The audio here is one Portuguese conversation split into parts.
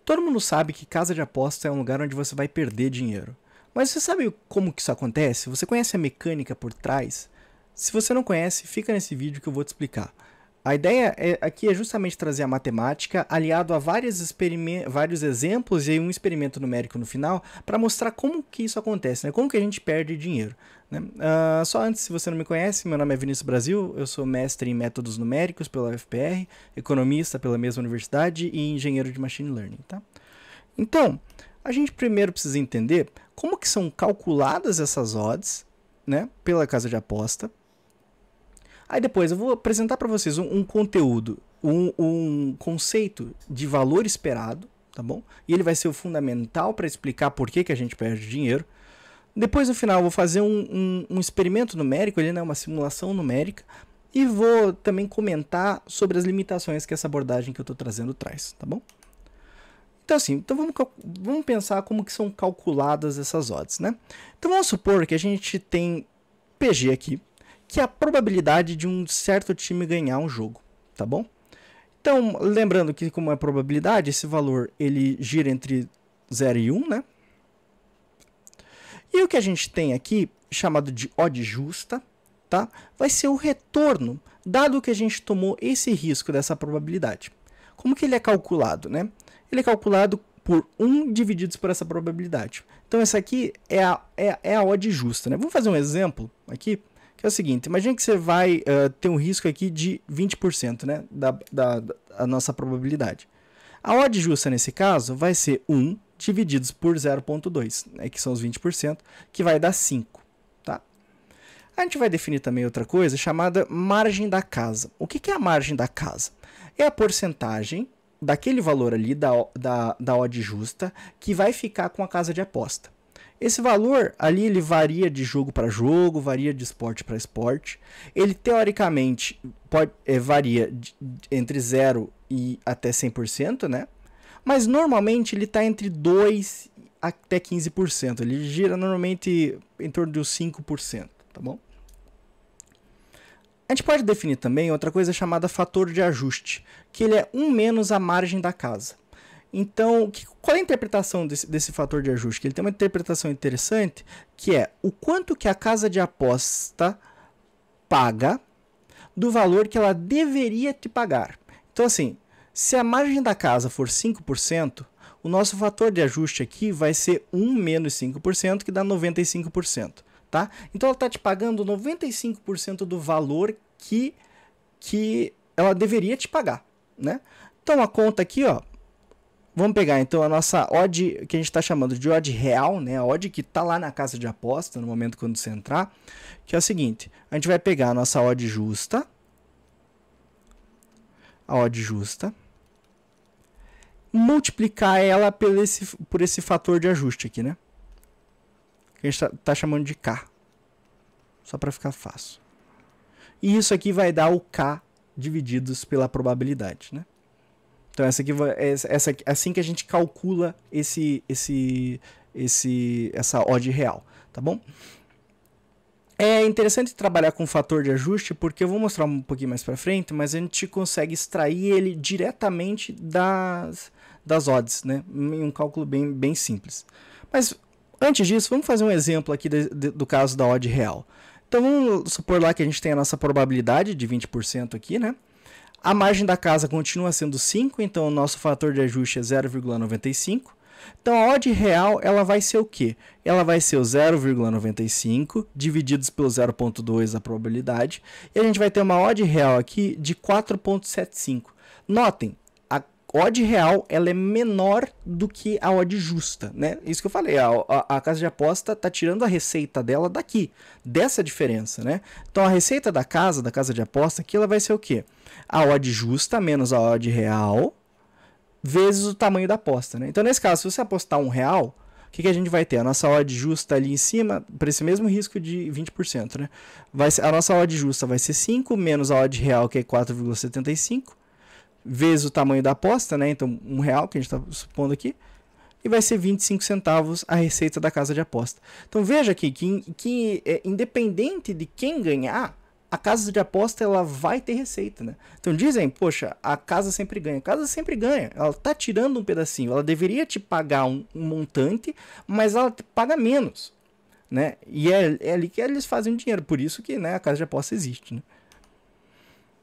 Todo mundo sabe que casa de aposta é um lugar onde você vai perder dinheiro. Mas você sabe como que isso acontece? Você conhece a mecânica por trás? Se você não conhece, fica nesse vídeo que eu vou te explicar. A ideia aqui é justamente trazer a matemática aliado a vários exemplos e um experimento numérico no final para mostrar como que isso acontece, né? Como que a gente perde dinheiro. Né? Só antes, se você não me conhece, meu nome é Vinícius Brasil, eu sou mestre em métodos numéricos pela UFPR, economista pela mesma universidade e engenheiro de machine learning. Tá? Então, a gente primeiro precisa entender como que são calculadas essas odds, né, pela casa de aposta. Aí depois eu vou apresentar para vocês um conteúdo, um conceito de valor esperado, tá bom? E ele vai ser o fundamental para explicar por que a gente perde dinheiro. Depois no final eu vou fazer um experimento numérico, uma simulação numérica, e vou também comentar sobre as limitações que essa abordagem que eu estou trazendo traz, tá bom? Então assim, vamos pensar como que são calculadas essas odds, né? Então vamos supor que a gente tem PG aqui, que é a probabilidade de um certo time ganhar um jogo, tá bom? Então, lembrando que como é probabilidade, esse valor ele gira entre 0 e 1, né? E o que a gente tem aqui, chamado de odd justa, tá? Vai ser o retorno, dado que a gente tomou esse risco dessa probabilidade. Como que ele é calculado, né? Ele é calculado por 1 divididos por essa probabilidade. Então, essa aqui é a odd justa, né? Vamos fazer um exemplo aqui, que é o seguinte, imagine que você vai ter um risco aqui de 20%, né, da nossa probabilidade. A odd justa nesse caso vai ser 1 divididos por 0,2, né, que são os 20%, que vai dar 5. Tá? A gente vai definir também outra coisa chamada margem da casa. O que é a margem da casa? É a porcentagem daquele valor ali, da odd justa, que vai ficar com a casa de aposta. Esse valor ali ele varia de jogo para jogo, varia de esporte para esporte. Ele teoricamente varia entre 0 e até 100%, né? Mas normalmente ele está entre 2 até 15%. Ele gira normalmente em torno dos 5%, tá bom? A gente pode definir também outra coisa chamada fator de ajuste, que ele é 1 menos a margem da casa. Então, qual é a interpretação desse fator de ajuste? Ele tem uma interpretação interessante, que é o quanto que a casa de aposta paga do valor que ela deveria te pagar. Então, assim, se a margem da casa for 5%, o nosso fator de ajuste aqui vai ser 1 menos 5%, que dá 95%. Tá? Então, ela está te pagando 95% do valor que ela deveria te pagar. Né? Então, a conta aqui, ó. Vamos pegar então a nossa odd, que a gente está chamando de odd real, né? A odd que está lá na casa de aposta, no momento quando você entrar, que é o seguinte, a gente vai pegar a nossa odd justa, multiplicar ela por esse fator de ajuste aqui, né? Que a gente está chamando de K, só para ficar fácil. E isso aqui vai dar o K divididos pela probabilidade, né? Então, assim que a gente calcula essa odd real, tá bom? É interessante trabalhar com fator de ajuste, porque eu vou mostrar um pouquinho mais para frente, mas a gente consegue extrair ele diretamente das odds, né? Em um cálculo bem simples. Mas, antes disso, vamos fazer um exemplo aqui do caso da odd real. Então, vamos supor lá que a gente tem a nossa probabilidade de 20% aqui, né? A margem da casa continua sendo 5, então o nosso fator de ajuste é 0,95. Então a odd real ela vai ser o quê? Ela vai ser o 0,95 divididos pelo 0,2 a probabilidade. E a gente vai ter uma odd real aqui de 4,75. Notem, a odd real ela é menor do que a odd justa, né? Isso que eu falei, a casa de aposta está tirando a receita dela daqui, dessa diferença, né? Então a receita da casa de aposta aqui ela vai ser o quê? A odd justa menos a odd real vezes o tamanho da aposta, né? Então, nesse caso, se você apostar R$1, o que a gente vai ter? A nossa odd justa ali em cima, para esse mesmo risco de 20%, né? A nossa odd justa vai ser 5 menos a odd real, que é 4,75, vezes o tamanho da aposta, né? Então, R$1, que a gente está supondo aqui, e vai ser 25 centavos a receita da casa de aposta. Então, veja aqui que independente de quem ganhar, a casa de aposta ela vai ter receita, né? Então dizem, poxa, a casa sempre ganha. A casa sempre ganha. Ela tá tirando um pedacinho. Ela deveria te pagar um montante, mas ela te paga menos, né? E é ali que eles fazem dinheiro. Por isso que, né, a casa de aposta existe, né?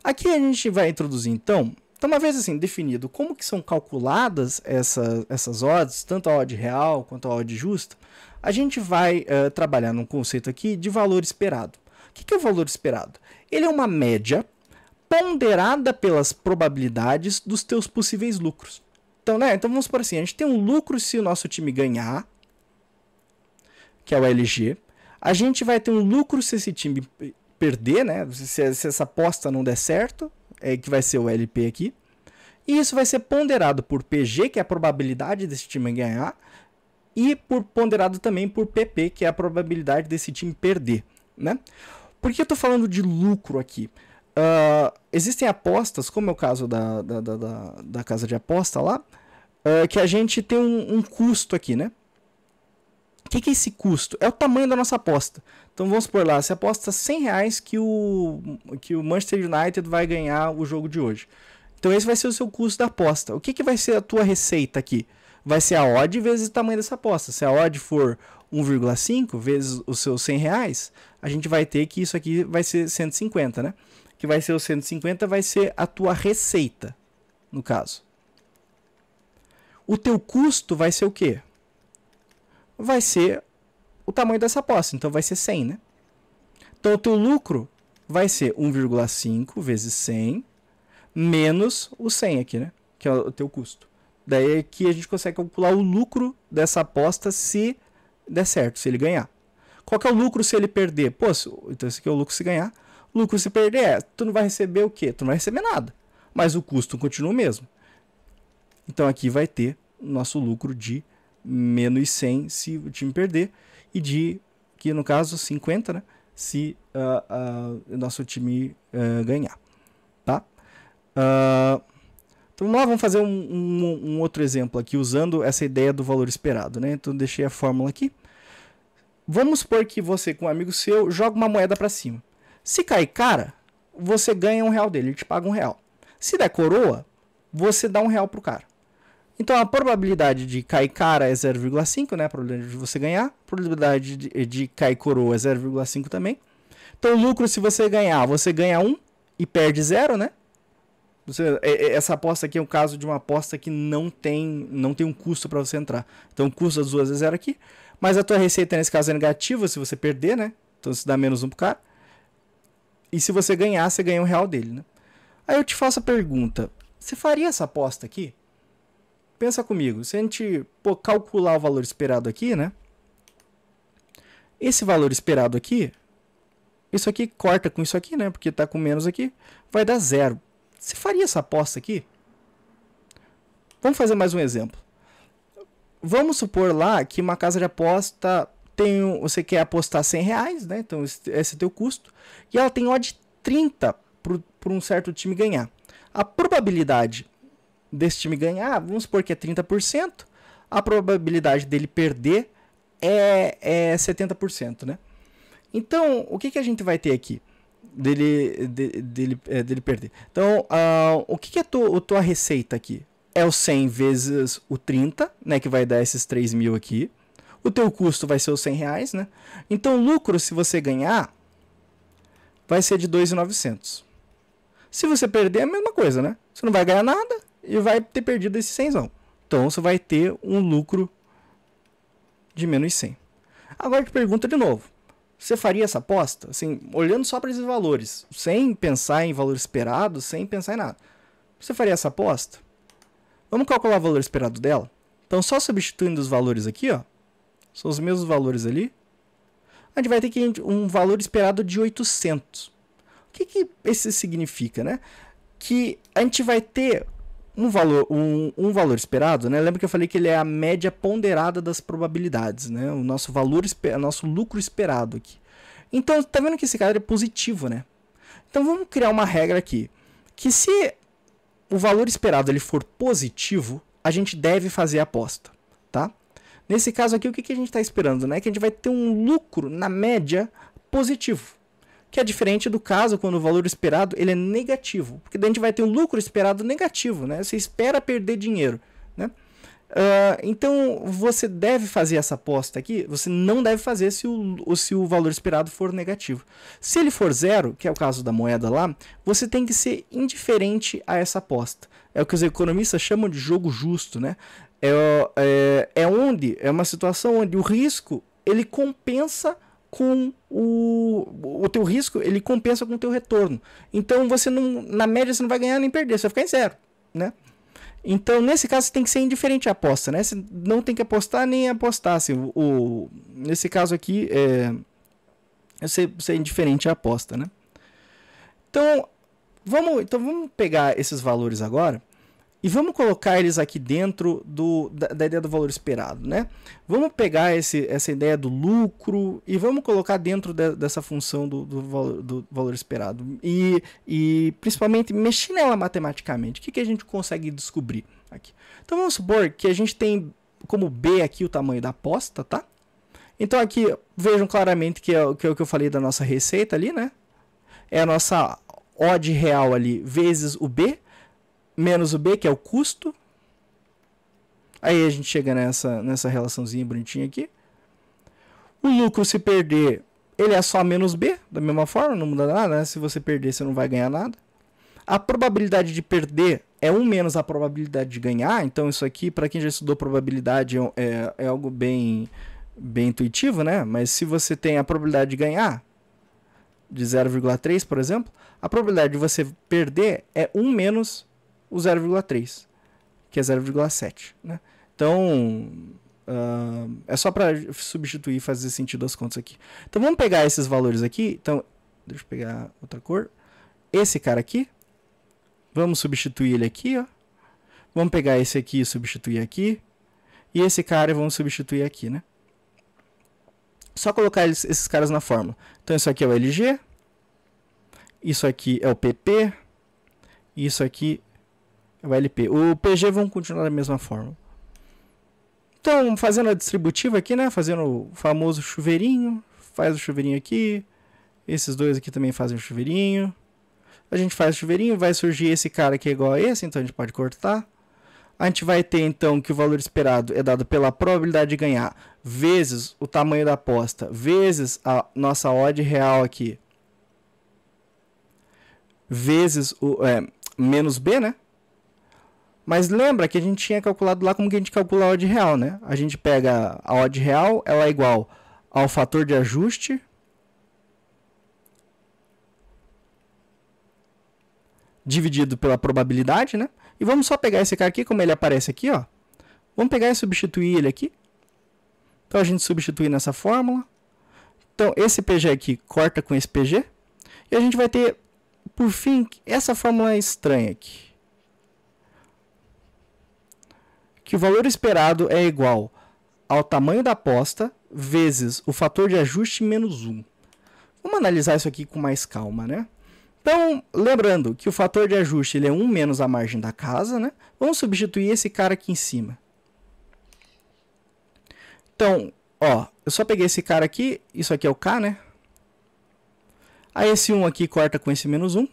Aqui a gente vai introduzir, então, uma vez assim definido como que são calculadas essas odds, tanto a odd real quanto a odd justa, a gente vai trabalhar num conceito aqui de valor esperado. O que é o valor esperado? Ele é uma média ponderada pelas probabilidades dos teus possíveis lucros. Então, né, então vamos supor assim, a gente tem um lucro se o nosso time ganhar, que é o LG. A gente vai ter um lucro se esse time perder, né? Se essa aposta não der certo, que vai ser o LP aqui. E isso vai ser ponderado por PG, que é a probabilidade desse time ganhar, e ponderado também por PP, que é a probabilidade desse time perder, né? Por que eu estou falando de lucro aqui? Existem apostas, como é o caso da casa de aposta lá, que a gente tem um custo aqui, né? O que é esse custo? É o tamanho da nossa aposta. Então vamos supor lá, você aposta R$100 que o Manchester United vai ganhar o jogo de hoje. Então esse vai ser o seu custo da aposta. O que vai ser a tua receita aqui? Vai ser a odd vezes o tamanho dessa aposta. Se a odd for 1,5 vezes os seus R$100, a gente vai ter que isso aqui vai ser 150, né? Que vai ser o 150, vai ser a tua receita, no caso. O teu custo vai ser o quê? Vai ser o tamanho dessa aposta, então vai ser 100, né? Então o teu lucro vai ser 1,5 vezes 100 menos o 100 aqui, né? Que é o teu custo. Daí aqui a gente consegue calcular o lucro dessa aposta se der certo, se ele ganhar. Qual que é o lucro se ele perder? Pô, então esse aqui é o lucro se ganhar. O lucro se perder tu não vai receber o quê? Tu não vai receber nada, mas o custo continua o mesmo. Então aqui vai ter o nosso lucro de menos 100 se o time perder e de, que no caso 50, né, se o nosso time ganhar, tá? Então vamos lá, vamos fazer um outro exemplo aqui usando essa ideia do valor esperado, né? Então deixei a fórmula aqui. Vamos supor que você com um amigo seu joga uma moeda para cima. Se cair cara, você ganha R$1 dele, ele te paga R$1. Se der coroa, você dá R$1 pro cara. Então a probabilidade de cair cara é 0,5, né? A probabilidade de você ganhar. A probabilidade de cair coroa é 0,5 também. Então o lucro, se você ganhar 1 e perde 0, né? Essa aposta aqui é um caso de uma aposta que não tem um custo para você entrar. Então o custo das duas é 0 aqui. Mas a tua receita nesse caso é negativa se você perder, né? Então você dá menos 1 pro cara. E se você ganhar, você ganha R$1 dele, né? Aí eu te faço a pergunta. Você faria essa aposta aqui? Pensa comigo, se a gente calcular o valor esperado aqui, né? Esse valor esperado aqui, isso aqui corta com isso aqui, né? Porque tá com menos aqui, vai dar 0. Você faria essa aposta aqui? Vamos fazer mais um exemplo. Vamos supor lá que uma casa de aposta você quer apostar R$100, né? Então esse é teu custo. E ela tem odd 30 para um certo time ganhar. A probabilidade desse time ganhar, vamos supor que é 30%, a probabilidade dele perder é 70%, né? Então, o que a gente vai ter aqui dele perder? Então, o que é a tua receita aqui? É o 100 vezes o 30, né, que vai dar esses 3.000 aqui. O teu custo vai ser os R$100, né? Então, o lucro, se você ganhar, vai ser de 2.900. Se você perder, é a mesma coisa, né? Você não vai ganhar nada e vai ter perdido esse 100. Então você vai ter um lucro de menos 100. Agora eu te pergunto de novo. Você faria essa aposta? Assim, olhando só para esses valores, sem pensar em valor esperado, sem pensar em nada. Você faria essa aposta? Vamos calcular o valor esperado dela? Então só substituindo os valores aqui, ó, são os mesmos valores ali. A gente vai ter que um valor esperado de 800. O que esse significa, né? Que a gente vai ter um valor esperado, né? Lembra que eu falei que ele é a média ponderada das probabilidades, né? O nosso nosso lucro esperado aqui. Então, tá vendo que esse cara é positivo, né? Então, vamos criar uma regra aqui, que se o valor esperado ele for positivo, a gente deve fazer a aposta, tá? Nesse caso aqui, o que a gente está esperando, né? Que a gente vai ter um lucro, na média, positivo. que é diferente do caso quando o valor esperado ele é negativo, porque daí a gente vai ter um lucro esperado negativo, né? Você espera perder dinheiro, né? Então você deve fazer essa aposta aqui, você não deve fazer se o valor esperado for negativo. Se ele for zero, que é o caso da moeda lá, você tem que ser indiferente a essa aposta. É o que os economistas chamam de jogo justo, né? É uma situação onde o risco ele compensa com o teu risco, ele compensa com o teu retorno. Então você não, na média você não vai ganhar nem perder, você vai ficar em zero, né? Então, nesse caso, você tem que ser indiferente à aposta, né? Você não tem que apostar nem apostar. Assim, nesse caso aqui, você é indiferente à aposta, né? Então, vamos pegar esses valores agora e vamos colocar eles aqui dentro da ideia do valor esperado, né? Vamos pegar essa ideia do lucro e vamos colocar dentro dessa função do valor esperado. E principalmente mexer nela matematicamente. O que a gente consegue descobrir aqui? Então vamos supor que a gente tem como B aqui o tamanho da aposta, tá? Então aqui vejam claramente que é o que eu falei da nossa receita ali, né? É a nossa odd real ali vezes o B, menos o B, que é o custo. Aí a gente chega nessa relaçãozinha bonitinha aqui. O lucro, se perder, ele é só menos B, da mesma forma, não muda nada, né? Se você perder, você não vai ganhar nada. A probabilidade de perder é 1 menos a probabilidade de ganhar. Então isso aqui, para quem já estudou probabilidade, é algo bem intuitivo, né? Mas se você tem a probabilidade de ganhar, de 0,3, por exemplo, a probabilidade de você perder é 1 menos o 0,3, que é 0,7, né? Então, é só para substituir e fazer sentido as contas aqui. Então, vamos pegar esses valores aqui. Então, deixa eu pegar outra cor. Esse cara aqui, vamos substituir ele aqui, ó. Vamos pegar esse aqui e substituir aqui. E esse cara vamos substituir aqui, né? Só colocar esses caras na fórmula. Então, isso aqui é o LG. Isso aqui é o PP. E isso aqui é o LP. O PG vão continuar da mesma forma. Então, fazendo a distributiva aqui, né? Fazendo o famoso chuveirinho. Faz o chuveirinho aqui. Esses dois aqui também fazem o chuveirinho. A gente faz o chuveirinho. Vai surgir esse cara que é igual a esse. Então, a gente pode cortar. A gente vai ter, então, que o valor esperado é dado pela probabilidade de ganhar vezes o tamanho da aposta, vezes a nossa odd real aqui, vezes menos B, né? Mas lembra que a gente tinha calculado lá como que a gente calcula a odd real, né? A gente pega a odd real, ela é igual ao fator de ajuste dividido pela probabilidade, né? E vamos só pegar esse cara aqui, como ele aparece aqui, ó. Vamos pegar e substituir ele aqui. Então a gente substitui nessa fórmula. Então esse PG aqui corta com esse PG. E a gente vai ter, por fim, essa fórmula estranha aqui. Que o valor esperado é igual ao tamanho da aposta vezes o fator de ajuste menos 1. Vamos analisar isso aqui com mais calma, né? Então, lembrando que o fator de ajuste ele é 1 menos a margem da casa, né? Vamos substituir esse cara aqui em cima. Então, ó, eu só peguei esse cara aqui, isso aqui é o K, né? Aí esse 1 aqui corta com esse menos 1.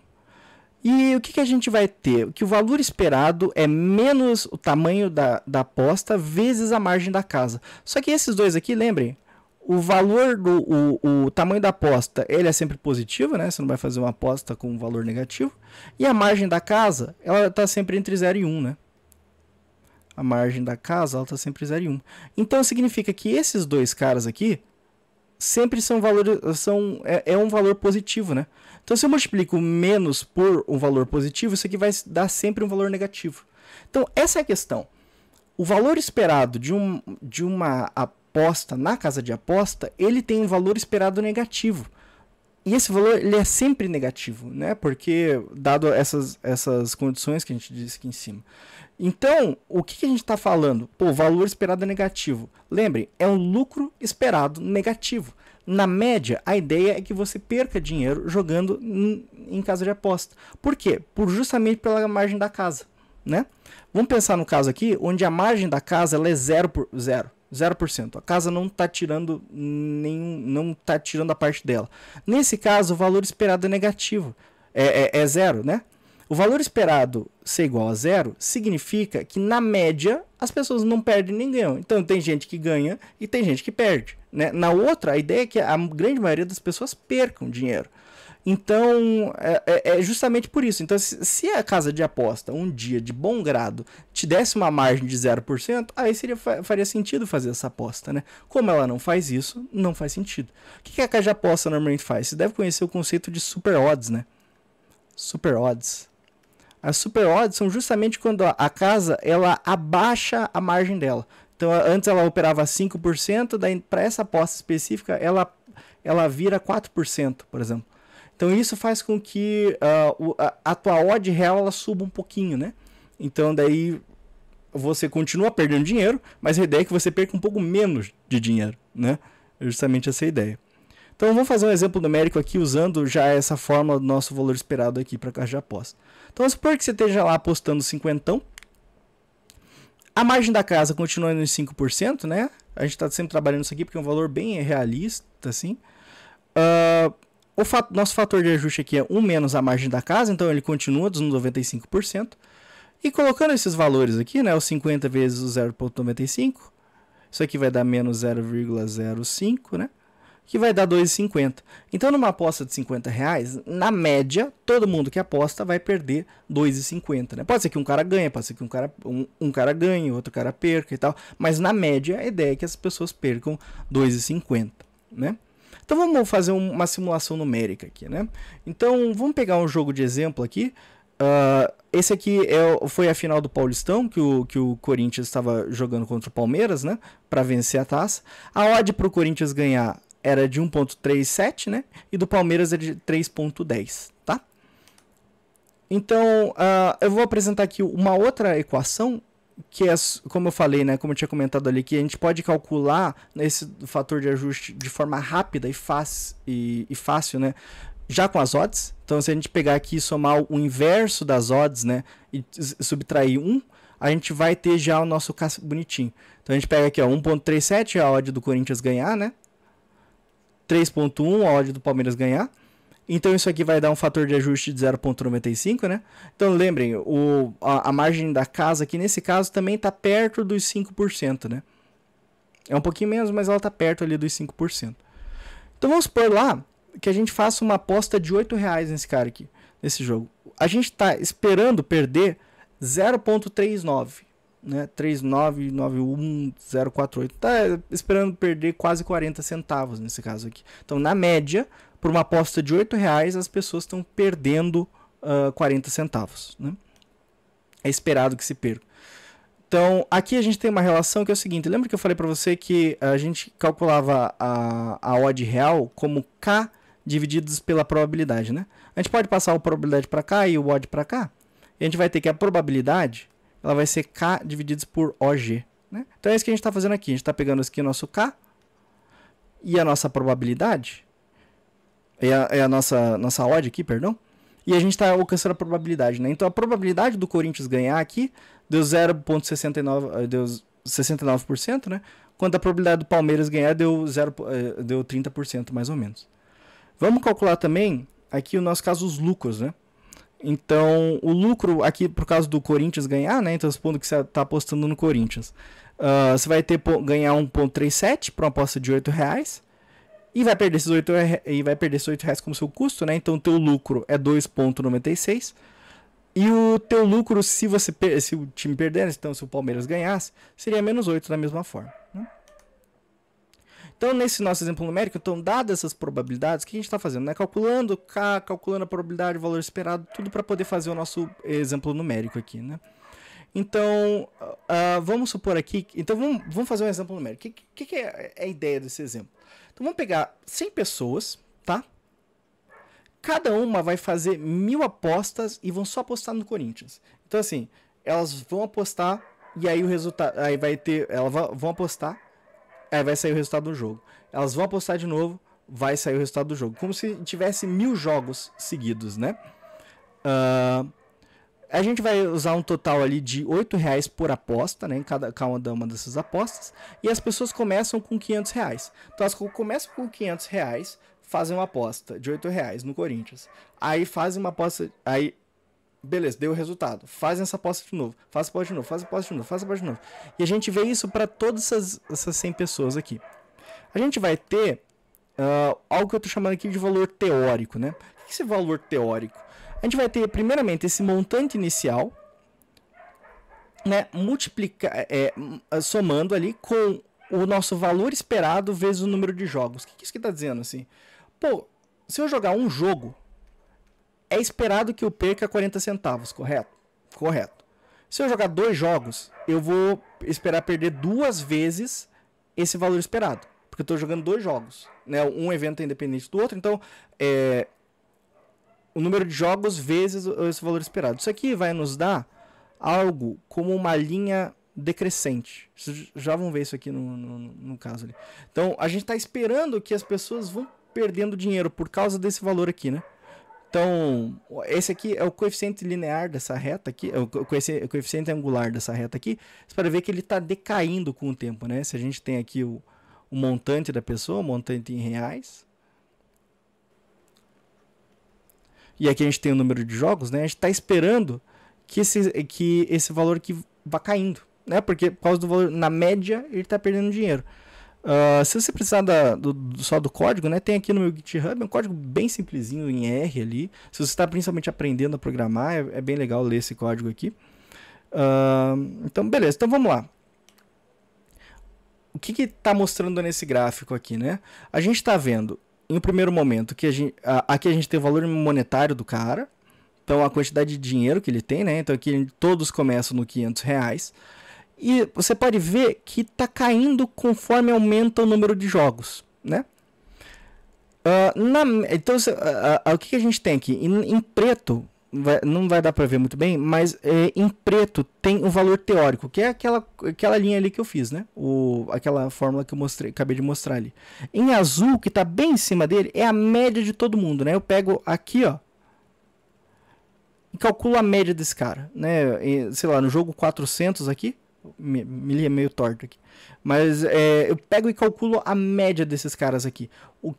E o que a gente vai ter? Que o valor esperado é menos o tamanho da aposta vezes a margem da casa. Só que esses dois aqui, lembrem, o valor o tamanho da aposta, ele é sempre positivo, né? Você não vai fazer uma aposta com um valor negativo. E a margem da casa, ela está sempre entre 0 e 1, né? A margem da casa, ela está sempre 0 e 1. Então, significa que esses dois caras aqui sempre são valores, é um valor positivo, né? Então, se eu multiplico menos por um valor positivo, isso aqui vai dar sempre um valor negativo. Então, essa é a questão. O valor esperado de uma aposta na casa de aposta, ele tem um valor esperado negativo. E esse valor ele é sempre negativo, né? Porque, dado essas condições que a gente disse aqui em cima. Então, o que a gente está falando? Pô, o valor esperado é negativo. Lembrem, é um lucro esperado negativo. Na média, a ideia é que você perca dinheiro jogando em casa de aposta. Por quê? Justamente pela margem da casa, né? Vamos pensar no caso aqui, onde a margem da casa ela é 0 por 0. 0%. A casa não está tirando não tá tirando a parte dela. Nesse caso, o valor esperado é negativo. É zero, né? O valor esperado ser igual a zero significa que, na média, as pessoas não perdem nem ganham. Então, tem gente que ganha e tem gente que perde, né? Na outra, a ideia é que a grande maioria das pessoas percam dinheiro. Então, é justamente por isso. Então, se a casa de aposta, um dia de bom grado, te desse uma margem de 0%, aí faria sentido fazer essa aposta, né? Como ela não faz isso, não faz sentido. O que a casa de aposta normalmente faz? Você deve conhecer o conceito de super odds, né? Super odds. As super odds são justamente quando a casa ela abaixa a margem dela. Então, antes ela operava 5%, daí para essa aposta específica ela vira 4%, por exemplo. Então isso faz com que a tua odd real ela suba um pouquinho, né? Então daí você continua perdendo dinheiro, mas a ideia é que você perca um pouco menos de dinheiro, né? É justamente essa a ideia. Então vamos fazer um exemplo numérico aqui usando já essa fórmula do nosso valor esperado aqui para a casa de aposta. Então vamos supor que você esteja lá apostando 50. A margem da casa continua nos 5%, né? A gente está sempre trabalhando isso aqui porque é um valor bem realista, assim. Nosso fator de ajuste aqui é 1 menos a margem da casa, então ele continua dos 95%. E colocando esses valores aqui, né, os 50 vezes o 0,95, isso aqui vai dar menos 0,05, né, que vai dar 2,50. Então, numa aposta de R$50, na média, todo mundo que aposta vai perder 2,50, né? Pode ser que um cara ganhe, pode ser que um cara ganhe, outro cara perca e tal, mas na média, a ideia é que as pessoas percam 2,50, né? Então vamos fazer uma simulação numérica aqui, né? Então vamos pegar um jogo de exemplo aqui. Esse aqui foi a final do Paulistão, que o Corinthians estava jogando contra o Palmeiras, né? Para vencer a taça. A odd para o Corinthians ganhar era de 1,37, né? E do Palmeiras é de 3,10, tá? Então eu vou apresentar aqui uma outra equação que é, como eu falei, né, como eu tinha comentado ali, que a gente pode calcular esse fator de ajuste de forma rápida e fácil, né, já com as odds. Então, se a gente pegar aqui e somar o inverso das odds, né, e subtrair 1, a gente vai ter já o nosso caso bonitinho. Então, a gente pega aqui, ó, 1,37 a odd do Corinthians ganhar, né, 3,1 a odd do Palmeiras ganhar. Então isso aqui vai dar um fator de ajuste de 0,95, né? Então lembrem, a margem da casa aqui nesse caso também está perto dos 5%, né? É um pouquinho menos, mas ela está perto ali dos 5%. Então vamos supor lá que a gente faça uma aposta de R$8 nesse cara aqui, nesse jogo. A gente está esperando perder 0,39, né? 3991048. Está esperando perder quase 40 centavos nesse caso aqui. Então na média, por uma aposta de R$8, as pessoas estão perdendo 40 centavos. Né? É esperado que se perca. Então, aqui a gente tem uma relação que é o seguinte. Lembra que eu falei para você que a gente calculava a odd real como K divididos pela probabilidade, né? A gente pode passar a probabilidade para cá e o odd para cá. E a gente vai ter que a probabilidade ela vai ser K divididos por OG. Né? Então é isso que a gente está fazendo aqui. A gente está pegando aqui o nosso K e a nossa probabilidade. É a nossa odd aqui, perdão. E a gente está alcançando a probabilidade, né? Então a probabilidade do Corinthians ganhar aqui deu 0,69, deu 69%, né? Quanto a probabilidade do Palmeiras ganhar deu 30% mais ou menos. Vamos calcular também aqui o nosso caso os lucros, né? Então o lucro aqui por causa do Corinthians ganhar, né? Então supondo que você está apostando no Corinthians, você vai ganhar 1,37 para uma aposta de R$8. E vai perder esses R$8 como seu custo, né? Então o teu lucro é 2,96. E o teu lucro, se o time perder, então se o Palmeiras ganhasse, seria menos 8 da mesma forma. Né? Então, nesse nosso exemplo numérico, então, dadas essas probabilidades, o que a gente está fazendo? Né? Calculando K, calculando a probabilidade, o valor esperado, tudo para poder fazer o nosso exemplo numérico aqui. Né? Então, vamos supor aqui... Então, vamos fazer um exemplo numérico. O que é a ideia desse exemplo? Então vamos pegar 100 pessoas, tá? Cada uma vai fazer 1000 apostas e vão só apostar no Corinthians. Então assim, elas vão apostar e aí o resultado, aí vai ter, vão apostar, aí vai sair o resultado do jogo. Elas vão apostar de novo, vai sair o resultado do jogo. Como se tivesse 1000 jogos seguidos, né? A gente vai usar um total ali de R$ 8 por aposta, né, em cada uma dessas apostas, e as pessoas começam com R$ 500. Então elas começam com R$ 500, fazem uma aposta de R$ 8 no Corinthians. Aí fazem uma aposta, aí beleza, deu o resultado. Fazem essa aposta de novo, faz a aposta de novo, faz a aposta de novo, faz a aposta de novo. E a gente vê isso para todas essas 100 pessoas aqui. A gente vai ter algo que eu estou chamando aqui de valor teórico, né? O que é esse valor teórico? A gente vai ter, primeiramente, esse montante inicial, né, somando ali com o nosso valor esperado vezes o número de jogos. O que isso que está dizendo assim? Pô, se eu jogar um jogo, é esperado que eu perca 40 centavos, correto? Correto. Se eu jogar 2 jogos, eu vou esperar perder 2 vezes esse valor esperado, porque eu estou jogando 2 jogos, né? Um evento é independente do outro, então o número de jogos vezes esse valor esperado. Isso aqui vai nos dar algo como uma linha decrescente. Vocês já vão ver isso aqui no caso ali. Então, a gente está esperando que as pessoas vão perdendo dinheiro por causa desse valor aqui, né? Então, esse aqui é o coeficiente linear dessa reta aqui, é o coeficiente angular dessa reta aqui. Você pode ver que ele está decaindo com o tempo, né? Se a gente tem aqui o montante da pessoa, o montante em reais, e aqui a gente tem o número de jogos, né? A gente está esperando que esse valor aqui vá caindo, né? Porque por causa do valor, na média, ele está perdendo dinheiro. Se você precisar só do código, né? Tem aqui no meu GitHub, é um código bem simplesinho em R ali. Se você está principalmente aprendendo a programar, é bem legal ler esse código aqui. Então, beleza. Então, vamos lá. O que está mostrando nesse gráfico aqui, né? A gente está vendo, em um primeiro momento, que aqui a gente tem o valor monetário do cara. Então, a quantidade de dinheiro que ele tem, né? Então, aqui todos começam no R$ 500. E você pode ver que está caindo conforme aumenta o número de jogos, né? Então, o que a gente tem aqui? Em preto, não vai dar para ver muito bem, mas em preto tem o valor teórico, que é aquela linha ali que eu fiz, né? Aquela fórmula que eu acabei de mostrar ali. Em azul, que está bem em cima dele, é a média de todo mundo, né? Eu pego aqui, ó, e calculo a média desse cara, né? Sei lá, no jogo 400 aqui, me li meio torto aqui, mas eu pego e calculo a média desses caras aqui. O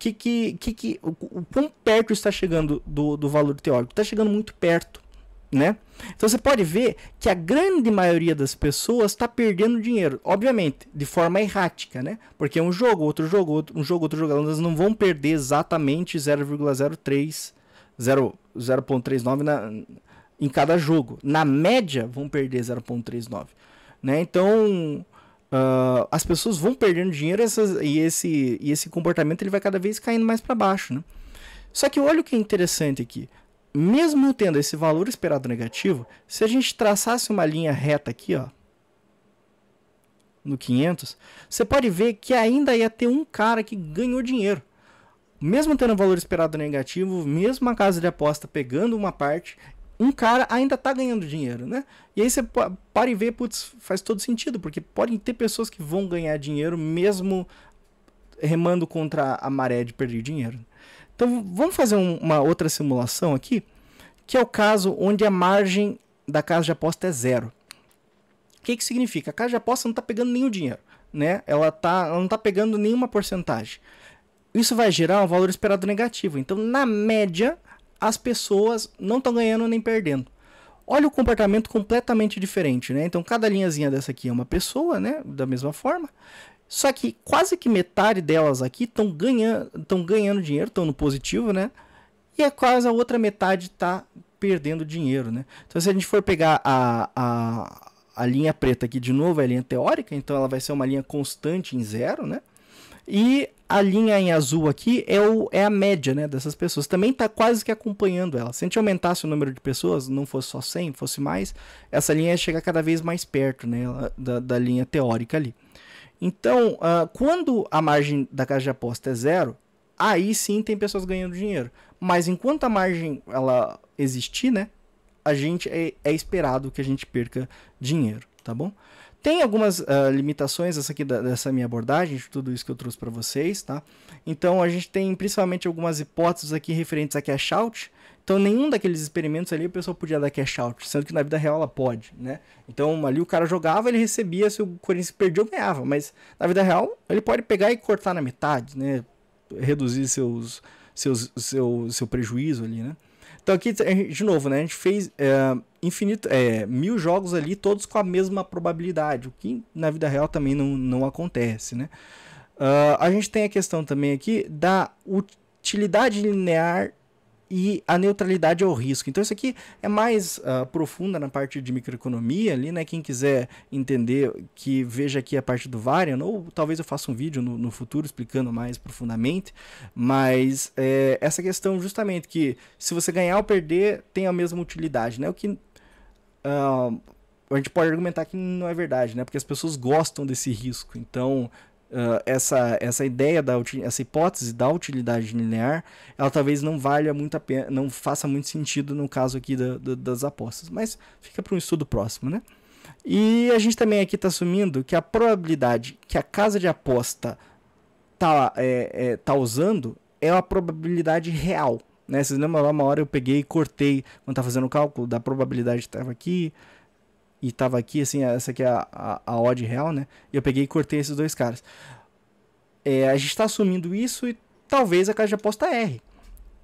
quão perto está chegando do valor teórico? Está chegando muito perto, né? Então você pode ver que a grande maioria das pessoas está perdendo dinheiro, obviamente, de forma errática, né? Porque um jogo, outro jogo, um jogo, outro jogo, elas não vão perder exatamente 0,39 em cada jogo. Na média, vão perder 0,39. Né? Então, as pessoas vão perdendo dinheiro e esse comportamento ele vai cada vez caindo mais para baixo. Né? Só que olha o que é interessante aqui. Mesmo tendo esse valor esperado negativo, se a gente traçasse uma linha reta aqui, ó, no 500, você pode ver que ainda ia ter um cara que ganhou dinheiro. Mesmo tendo um valor esperado negativo, mesmo a casa de aposta pegando uma parte, um cara ainda está ganhando dinheiro, né? E aí você para e vê, putz, faz todo sentido, porque podem ter pessoas que vão ganhar dinheiro mesmo remando contra a maré de perder dinheiro. Então vamos fazer uma outra simulação aqui, que é o caso onde a margem da casa de aposta é 0. O que significa? A casa de aposta não está pegando nenhum dinheiro, né? Ela não está pegando nenhuma porcentagem. Isso vai gerar um valor esperado negativo. Então, na média, as pessoas não estão ganhando nem perdendo. Olha o comportamento completamente diferente, né? Então, cada linhazinha dessa aqui é uma pessoa, né? Da mesma forma. Só que quase que metade delas aqui estão ganhando dinheiro, estão no positivo, né? E quase a outra metade está perdendo dinheiro, né? Então, se a gente for pegar a linha preta aqui de novo, é a linha teórica, então ela vai ser uma linha constante em 0, né? E a linha em azul aqui é a média, né, dessas pessoas. Também está quase que acompanhando ela. Se a gente aumentasse o número de pessoas, não fosse só 100, fosse mais, essa linha ia chegar cada vez mais perto, né, da linha teórica ali. Então, quando a margem da casa de aposta é 0, aí sim tem pessoas ganhando dinheiro. Mas enquanto a margem ela existir, né, a gente é esperado que a gente perca dinheiro, tá bom? Tem algumas limitações dessa minha abordagem, de tudo isso que eu trouxe para vocês, tá? Então, a gente tem principalmente algumas hipóteses aqui referentes a cash out. Então, nenhum daqueles experimentos ali a pessoa podia dar cash out, sendo que na vida real ela pode, né? Então, ali o cara jogava, ele recebia, se o Corinthians perdia, ou ganhava. Mas na vida real, ele pode pegar e cortar na metade, né? Reduzir seu prejuízo ali, né? Então aqui, de novo, né? A gente fez 1000 jogos ali, todos com a mesma probabilidade, o que na vida real também não acontece, né? A gente tem a questão também aqui da utilidade linear e a neutralidade ao risco. Então isso aqui é mais profunda na parte de microeconomia ali, né? Quem quiser entender, que veja aqui a parte do Varian, ou talvez eu faça um vídeo no futuro explicando mais profundamente, mas essa questão justamente que se você ganhar ou perder tem a mesma utilidade, né? O que a gente pode argumentar que não é verdade, né? Porque as pessoas gostam desse risco. Então essa ideia essa hipótese da utilidade linear, ela talvez não valha muito a pena, não faça muito sentido no caso aqui das apostas, mas fica para um estudo próximo, né? E a gente também aqui está assumindo que a probabilidade que a casa de aposta tá usando é uma probabilidade real, né? Vocês lembram lá, uma hora eu peguei e cortei, quando tá fazendo o cálculo da probabilidade que estava aqui e tava aqui, assim, essa aqui é a odd real, né? E eu peguei e cortei esses dois caras. A gente está assumindo isso e talvez a casa de aposta erre,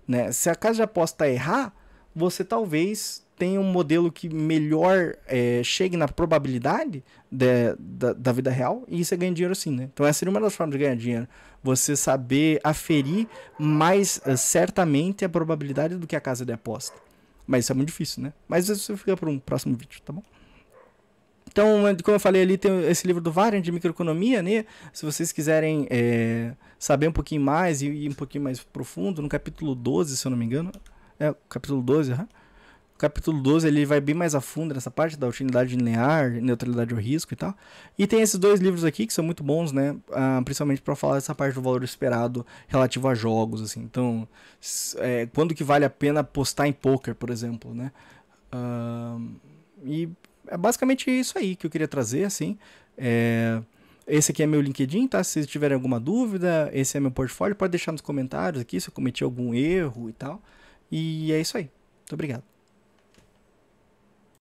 né? Se a casa de aposta errar, você talvez tenha um modelo que melhor chegue na probabilidade da vida real e você ganha dinheiro assim, né? Então essa seria uma das formas de ganhar dinheiro. Você saber aferir mais certamente a probabilidade do que a casa de aposta. Mas isso é muito difícil, né? Mas isso fica para um próximo vídeo, tá bom? Então, como eu falei ali, tem esse livro do Varian de microeconomia, né? Se vocês quiserem saber um pouquinho mais e ir um pouquinho mais profundo, no capítulo 12, se eu não me engano. Capítulo 12, O capítulo 12 ele vai bem mais a fundo nessa parte da utilidade linear, neutralidade ao risco e tal. E tem esses dois livros aqui que são muito bons, né? Principalmente para falar dessa parte do valor esperado relativo a jogos, assim. Então, quando que vale a pena apostar em poker, por exemplo, né? E é basicamente isso aí que eu queria trazer, assim. Esse aqui é meu LinkedIn, tá? Se vocês tiverem alguma dúvida, esse é meu portfólio, pode deixar nos comentários aqui se eu cometi algum erro e tal. E é isso aí. Muito obrigado.